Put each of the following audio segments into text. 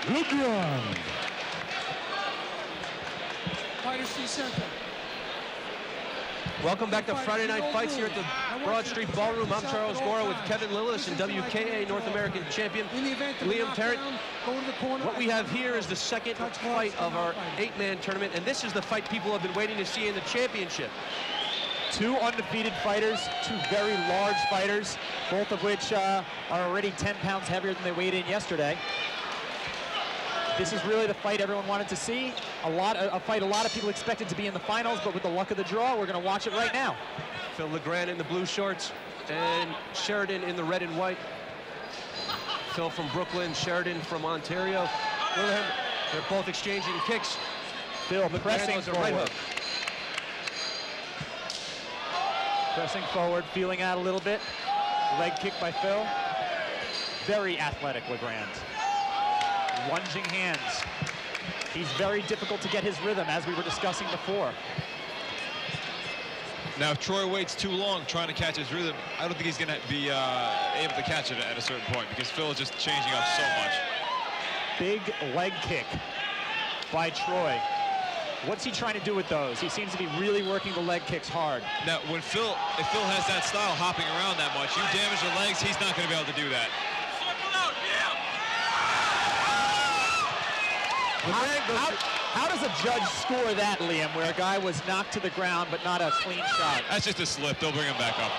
LeGrand. Fighter C center. Welcome back to Friday Night Fights here at the Broad Street Ballroom. I'm Charles Gora with Kevin Lillis and WKA North American Champion Liam Tarrant. What we have here is the second fight of our 8-man tournament, and this is the fight people have been waiting to see in the championship. Two undefeated fighters, two very large fighters, both of which are already 10 pounds heavier than they weighed in yesterday. This is really the fight everyone wanted to see. A fight a lot of people expected to be in the finals, but with the luck of the draw, we're going to watch it right now. Phil LeGrand in the blue shorts and Sheridan in the red and white. Phil from Brooklyn, Sheridan from Ontario. They're both exchanging kicks. Phil pressing forward. Right hook. Pressing forward, feeling out a little bit. Leg kick by Phil. Very athletic LeGrand. Lunging hands. He's very difficult to get his rhythm, as we were discussing before. Now, if Troy waits too long trying to catch his rhythm, I don't think he's going to be able to catch it at a certain point, because Phil is just changing up so much. Big leg kick by Troy. What's he trying to do with those? He seems to be really working the leg kicks hard. Now, if Phil has that style, hopping around that much, you damage the legs, he's not going to be able to do that. How does a judge score that, Liam, where a guy was knocked to the ground but not a clean shot? That's just a slip. They'll bring him back up.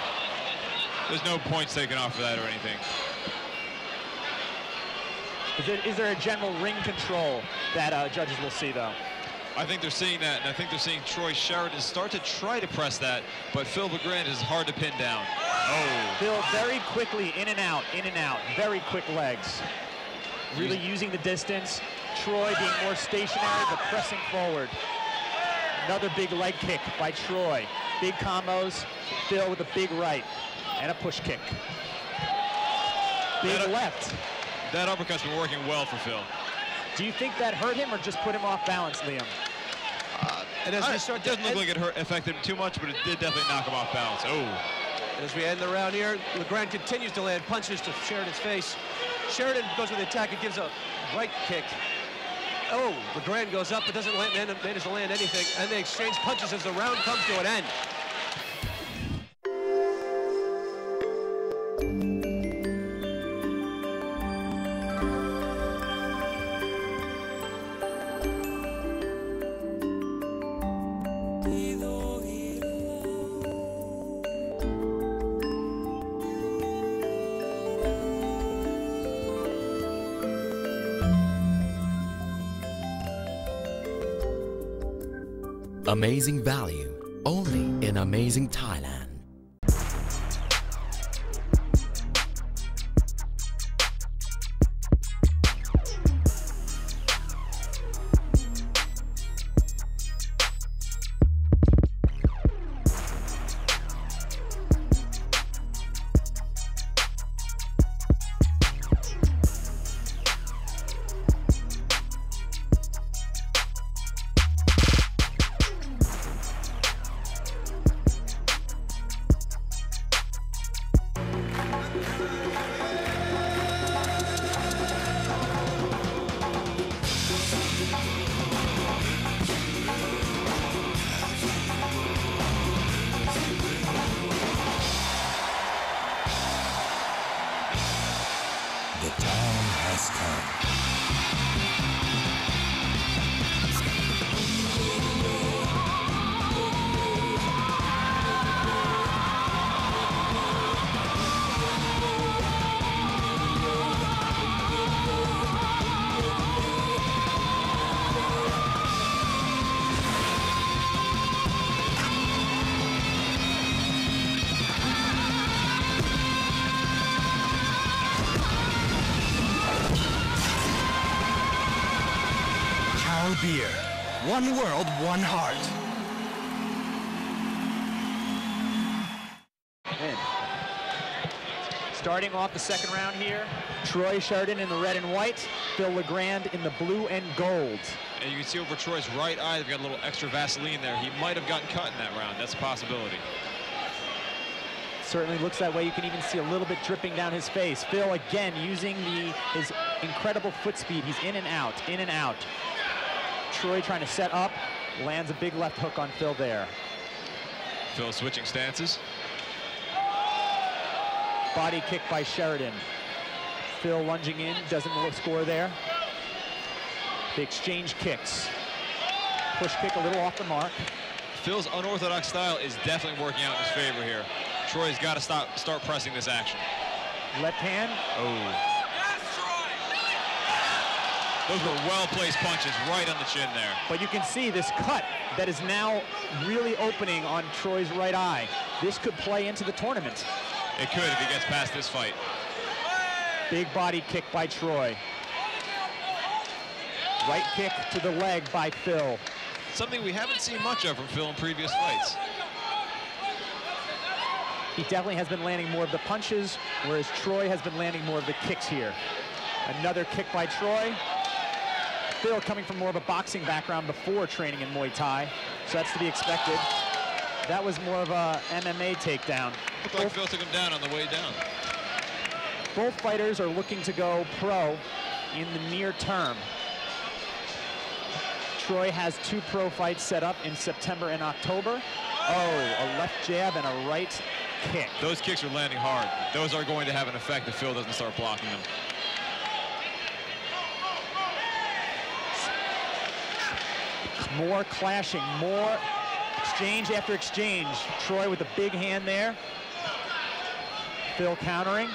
There's no points taken off for that or anything. Is there a general ring control that judges will see, though? I think they're seeing that, and I think they're seeing Troy Sheridan start to try to press that, but Phil LeGrand is hard to pin down. Oh. Phil very quickly in and out, very quick legs. Really using the distance. Troy being more stationary, but pressing forward. Another big leg kick by Troy. Big combos. Phil with a big right and a push kick. Big left. That uppercut's been working well for Phil. Do you think that hurt him or just put him off balance, Liam? And as we start, it doesn't look like it affected him too much, but it did definitely knock him off balance. Oh. And as we end the round here, LeGrand continues to land punches to Sheridan's face. Sheridan goes with the attack and gives a right kick. Oh, LeGrand goes up but doesn't manage to land anything, and they exchange punches as the round comes to an end. Amazing value, only in amazing Thailand. Beer. One world, one heart. In. Starting off the second round here, Troy Sheridan in the red and white, Phil LeGrand in the blue and gold. And you can see over Troy's right eye, they've got a little extra Vaseline there. He might have gotten cut in that round. That's a possibility. Certainly looks that way. You can even see a little bit dripping down his face. Phil again using his incredible foot speed. He's in and out, in and out. Troy trying to set up, lands a big left hook on Phil there. Phil switching stances. Body kick by Sheridan. Phil lunging in, doesn't score there. The exchange kicks. Push kick a little off the mark. Phil's unorthodox style is definitely working out in his favor here. Troy's got to start pressing this action. Left hand. Oh. Those were well-placed punches right on the chin there. But you can see this cut that is now really opening on Troy's right eye. This could play into the tournament. It could if he gets past this fight. Big body kick by Troy. Right kick to the leg by Phil. Something we haven't seen much of from Phil in previous fights. He definitely has been landing more of the punches, whereas Troy has been landing more of the kicks here. Another kick by Troy. Phil coming from more of a boxing background before training in Muay Thai, so that's to be expected. That was more of a MMA takedown. Looked like Phil took him down on the way down. Both fighters are looking to go pro in the near term. Troy has 2 pro fights set up in September and October. Oh, a left jab and a right kick. Those kicks are landing hard. Those are going to have an effect if Phil doesn't start blocking them. More clashing, more exchange after exchange. Troy with a big hand there. Phil countering.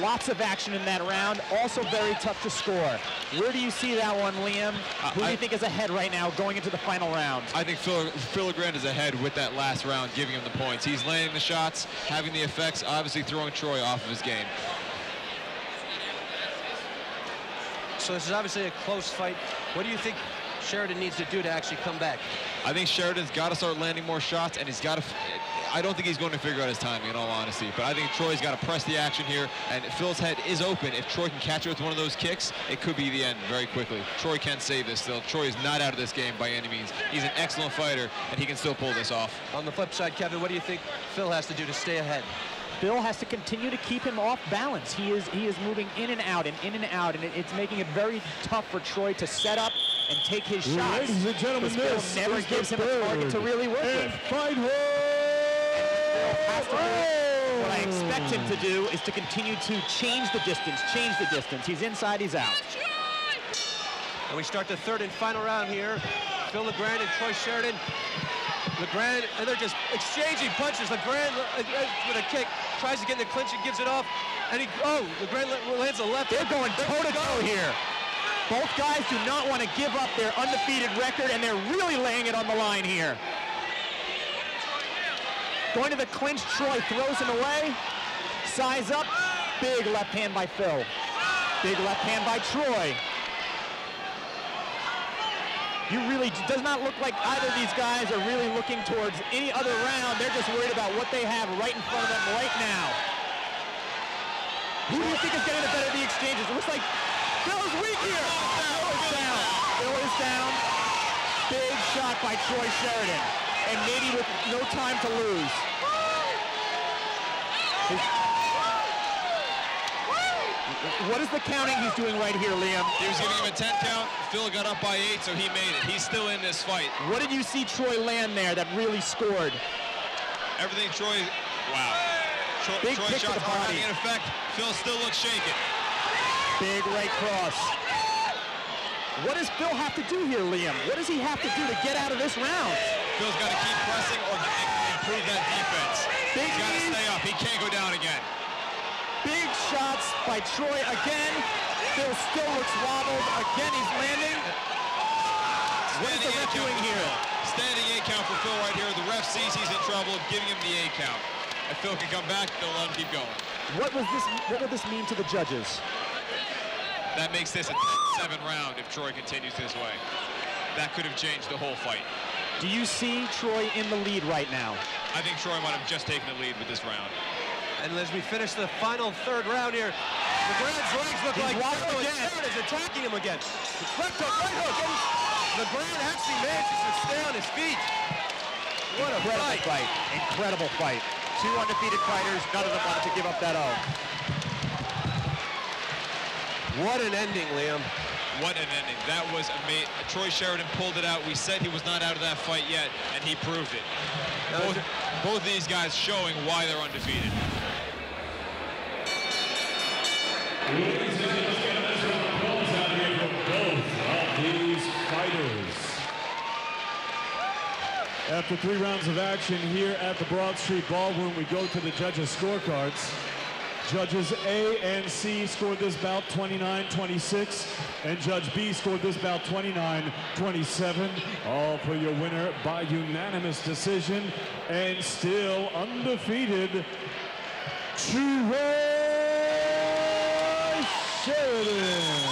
Lots of action in that round, also very tough to score. Where do you see that one, Liam? Who do you think is ahead right now going into the final round? I think Phil LeGrand is ahead with that last round, giving him the points. He's landing the shots, having the effects, obviously throwing Troy off of his game. So this is obviously a close fight. What do you think Sheridan needs to do to actually come back? I think Sheridan's got to start landing more shots, and he's got to... I don't think he's going to figure out his timing, in all honesty, but I think Troy's got to press the action here, and Phil's head is open. If Troy can catch it with one of those kicks, it could be the end very quickly. Troy can save this still. Troy is not out of this game by any means. He's an excellent fighter, and he can still pull this off. On the flip side, Kevin, what do you think Phil has to do to stay ahead? Phil has to continue to keep him off balance. He is moving in and out, and it's making it very tough for Troy to set up and take his shots. Ladies and gentlemen, this never gives him a target to really work with. Fight What I expect him to do is to continue to change the distance. He's inside, he's out. And we start the third and final round here. Phil LeGrand and Troy Sheridan. LeGrand, and they're just exchanging punches. LeGrand with a kick, tries to get in the clinch and gives it off. And LeGrand lands a left. They're going toe-to-toe here. Both guys do not want to give up their undefeated record, and they're really laying it on the line here. Going to the clinch, Troy throws him away. Size up, big left hand by Phil. Big left hand by Troy. Does not look like either of these guys are really looking towards any other round. They're just worried about what they have right in front of them right now. Who do you think is getting the better of the exchanges? It looks like Phil's weak here. Phil is down. Phil is down. Big shot by Troy Sheridan. And maybe with no time to lose. What is the counting he's doing right here, Liam? He was giving him a 10 count. Phil got up by 8, so he made it. He's still in this fight. What did you see Troy land there that really scored? Everything Troy... Wow. Big Troy kick to shots the are body. having an effect. Phil still looks shaken. Big right cross. What does Phil have to do here, Liam? What does he have to do to get out of this round? Phil's got to keep pressing or improve that defense. He's got to stay up. He can't go down again. Big shots by Troy again. Phil still looks wobbled. Again, he's landing. What is the ref doing here? Standing 8 count for Phil right here. The ref sees he's in trouble, giving him the 8 count. If Phil can come back, they'll let him keep going. What will this mean to the judges? That makes this a 10-7 round if Troy continues this way. That could have changed the whole fight. Do you see Troy in the lead right now? I think Troy might have just taken the lead with this round. And as we finish the final third round here, LeGrand's legs look like Sheridan is attacking him again. Left hook, right hook, and LeGrand actually manages to stay on his feet. What a fight. Incredible fight. Two undefeated fighters, none of them wanted to give up that O. What an ending, Liam. What an ending. That was amazing. Troy Sheridan pulled it out. We said he was not out of that fight yet, and he proved it. Both of these guys showing why they're undefeated. Ladies and gentlemen, that's what the calls out here for both of these fighters. After 3 rounds of action here at the Broad Street Ballroom, we go to the judges' scorecards. Judges A and C scored this bout 29-26, and Judge B scored this bout 29-27. All for your winner by unanimous decision, and still undefeated, Troy Sheridan.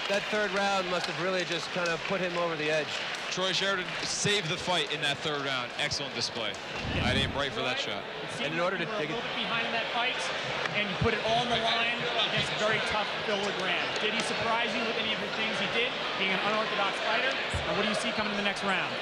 That third round must have really just kind of put him over the edge. Troy Sheridan saved the fight in that third round. Excellent display. I aimed right for that shot. And in order to take it behind in that fight, and you put it all on the line against a very tough Phil LeGrand. Did he surprise you with any of the things he did, being an unorthodox fighter? Or what do you see coming in the next round?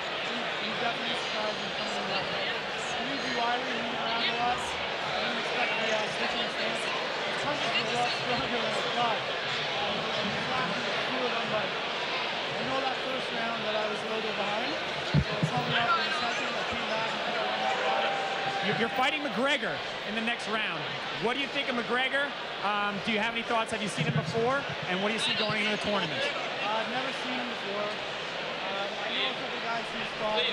He definitely surprised me coming in that fight. He moved the wire moving around a lot. I didn't expect the switching stance. His punches were a lot stronger than I thought. He flashed a few of them, but I know that first round that I was a little bit behind. So it's helped me out for the second. I came back and I won that round. You're fighting McGregor in the next round. What do you think of McGregor? Do you have any thoughts? Have you seen him before? And what do you see going into the tournament? I've never seen him before. I know a couple guys he's fought.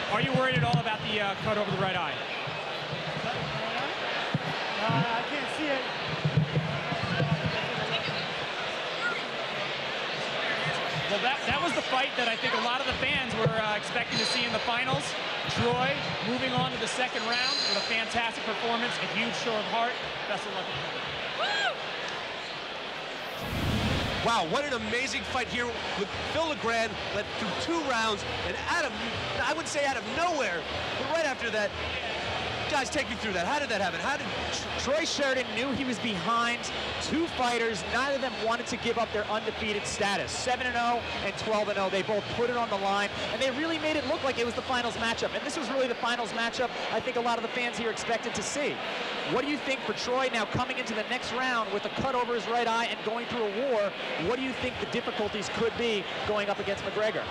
Are you worried at all about the cut over the right eye? I can't see it. Well, that was the fight that I think a lot of the fans were expecting to see in the finals. Troy moving on to the second round with a fantastic performance, a huge show of heart. Best of luck. Wow, what an amazing fight here with Phil LeGrand led through 2 rounds, and I would say out of nowhere, but right after that, guys, take me through that. How did that happen? How did Troy Sheridan knew he was behind 2 fighters. Neither of them wanted to give up their undefeated status. 7-0 and 12-0. They both put it on the line, and they really made it look like it was the finals matchup. And this was really the finals matchup I think a lot of the fans here expected to see. What do you think for Troy now coming into the next round with a cut over his right eye and going through a war? What do you think the difficulties could be going up against McGregor?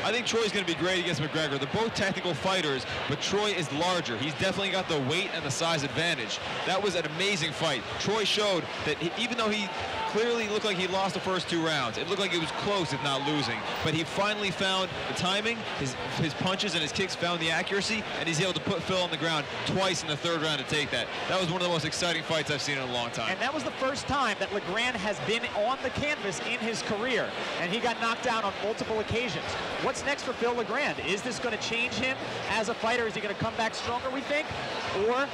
I think Troy's going to be great against McGregor. They're both technical fighters, but Troy is larger. He's definitely got the weight and the size advantage. That was an amazing fight. Troy showed that even though he clearly looked like he lost the first 2 rounds, it looked like it was close if not losing, but he finally found the timing, his punches and his kicks found the accuracy, and he's able to put Phil on the ground twice in the third round to take that. That was one of the most exciting fights I've seen in a long time. And that was the first time that LeGrand has been on the canvas in his career, and he got knocked down on multiple occasions. What's next for Phil LeGrand? Is this going to change him as a fighter? Is he going to come back stronger, we think? Or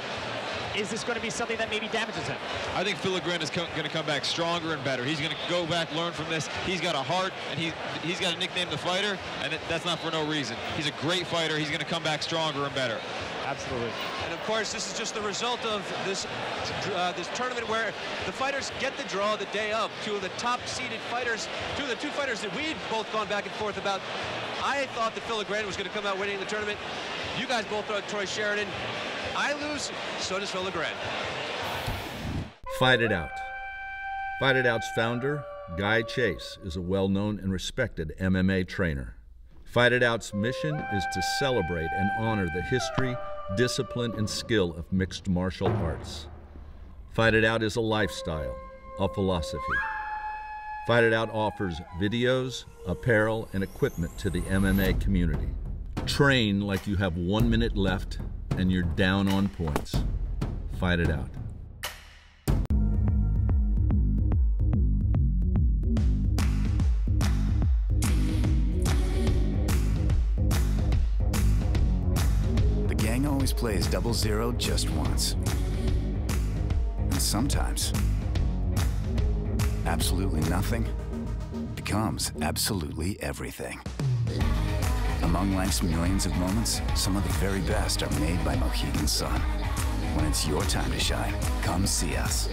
is this going to be something that maybe damages him? I think Phil LeGrand is going to come back stronger and better. He's going to go back, learn from this. He's got a heart, and he's got a nickname, the fighter, and that's not for no reason. He's a great fighter. He's going to come back stronger and better. Absolutely. And of course, this is just the result of this tournament where the fighters get the draw the day of. 2 of the top-seeded fighters, 2 of the 2 fighters that we'd both gone back and forth about. I thought that Phil LeGrand was going to come out winning the tournament. You guys both thought Troy Sheridan. I lose, so does Phil LeGrand. Fight It Out. Fight It Out's founder, Guy Chase, is a well-known and respected MMA trainer. Fight It Out's mission is to celebrate and honor the history, discipline, and skill of mixed martial arts. Fight It Out is a lifestyle, a philosophy. Fight It Out offers videos, apparel, and equipment to the MMA community. Train like you have 1 minute left and you're down on points. Fight It Out. The gang always plays 0-0 just once. And sometimes, absolutely nothing becomes absolutely everything. Among life's millions of moments, some of the very best are made by Mohegan Sun. When it's your time to shine, come see us.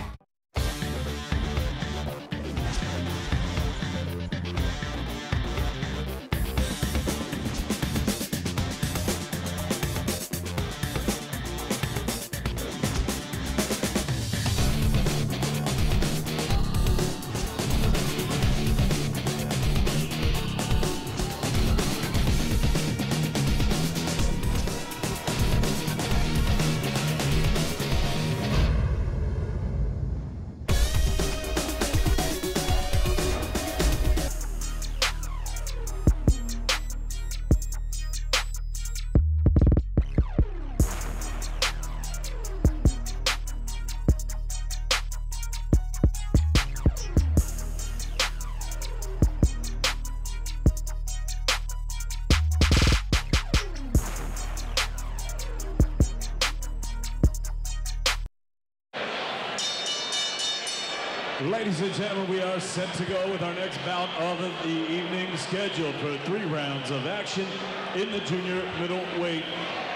Ladies and gentlemen, we are set to go with our next bout of the evening, scheduled for 3 rounds of action in the junior middleweight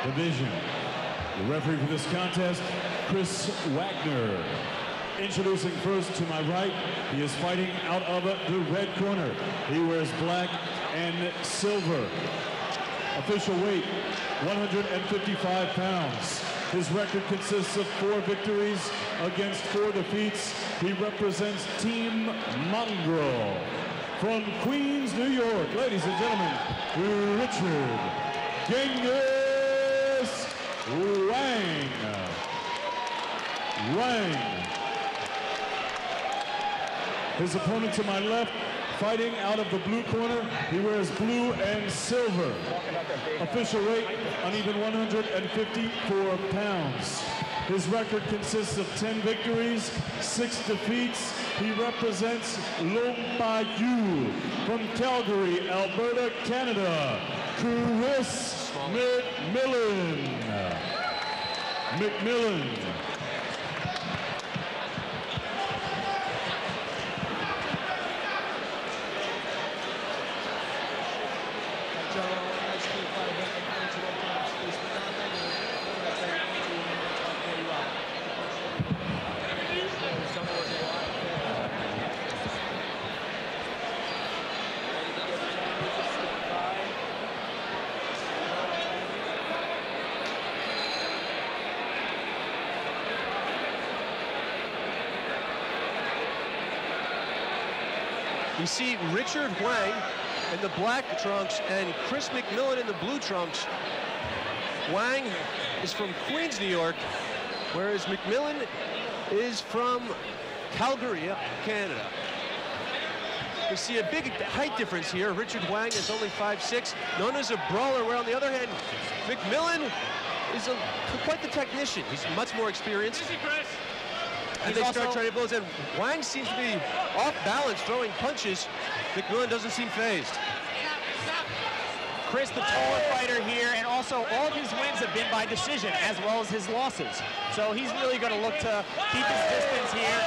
division. The referee for this contest, Chris Wagner. Introducing first to my right, he is fighting out of the red corner. He wears black and silver. Official weight, 155 pounds. His record consists of 4 victories against 4 defeats. He represents Team Mongrel. From Queens, New York, ladies and gentlemen, Richard Genghis Wang. His opponent to my left, fighting out of the blue corner, he wears blue and silver. Official weight, uneven 154 pounds. His record consists of 10 victories, 6 defeats. He represents Lompayu from Calgary, Alberta, Canada, Chris McMillan. We see Richard Wang in the black trunks and Chris McMillan in the blue trunks. Wang is from Queens, New York, whereas McMillan is from Calgary, Canada. We see a big height difference here. Richard Wang is only 5'6", known as a brawler, where on the other hand, McMillan is quite the technician. He's much more experienced. And they start trading blows, and Wang seems to be off balance, throwing punches. McMillan doesn't seem phased. Chris, the taller fighter here, and also all of his wins have been by decision, as well as his losses. So he's really going to look to keep his distance here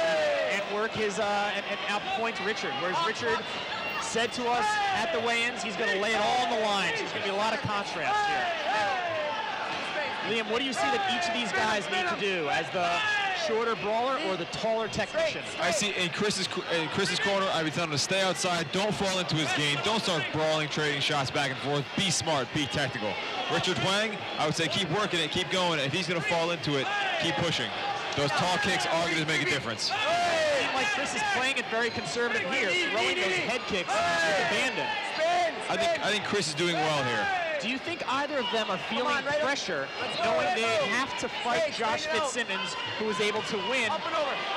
and work his and outpoint Richard. Whereas Richard said to us at the weigh-ins, he's going to lay it all on the line. There's going to be a lot of contrast here. Liam, what do you see that each of these guys need to do as the shorter brawler or the taller technician? I see in Chris's corner, I would tell him to stay outside, don't fall into his game, don't start brawling, trading shots back and forth, be smart, be tactical. Richard Wang, I would say keep working it, keep going. If he's going to fall into it, keep pushing. Those tall kicks are going to make a difference. It seems like Chris is playing it very conservative here, throwing those head kicks with abandon. I think Chris is doing well here. Do you think either of them are feeling pressure, knowing they have to fight Josh Fitzsimmons, who was able to win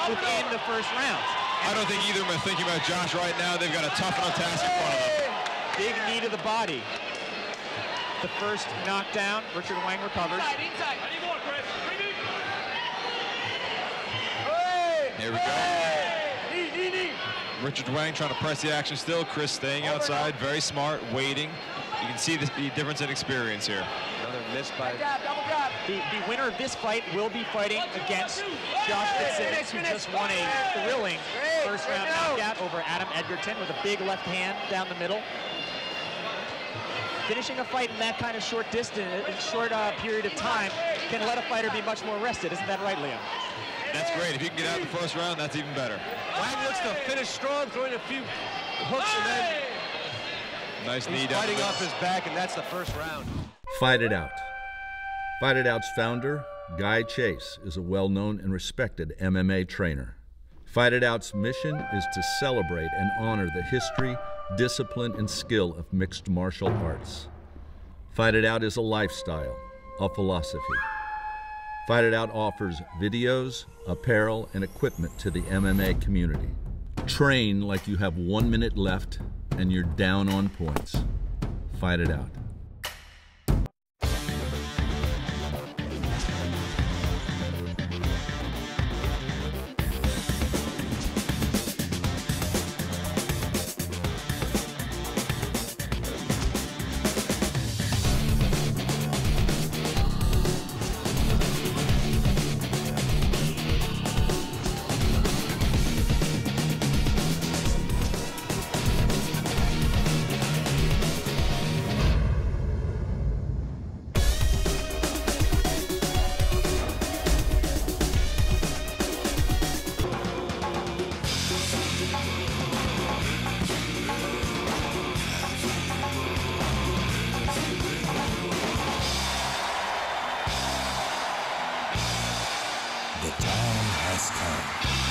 within the first round? I don't think either of them are thinking about Josh right now. They've got a tough enough task in front of them. Big knee to the body. The first knockdown, Richard Wang recovers. Here we go. Richard Wang trying to press the action still. Chris staying outside, very smart, waiting. You can see the difference in experience here. Another miss by... The winner of this fight will be fighting against Josh Fitzsimmons, who just won a thrilling first-round knockout over Adam Edgerton with a big left hand down the middle. Finishing a fight in that kind of short period of time can let a fighter be much more rested. Isn't that right, Liam? That's great. If you can get out of the first round, that's even better. Wang looks to finish strong, throwing a few hooks, and then nice knee down. Fighting off his back, and that's the first round. Fight It Out. Fight It Out's founder, Guy Chase, is a well-known and respected MMA trainer. Fight It Out's mission is to celebrate and honor the history, discipline, and skill of mixed martial arts. Fight It Out is a lifestyle, a philosophy. Fight It Out offers videos, apparel, and equipment to the MMA community. Train like you have 1 minute left and you're down on points. Fight It Out. The time has come.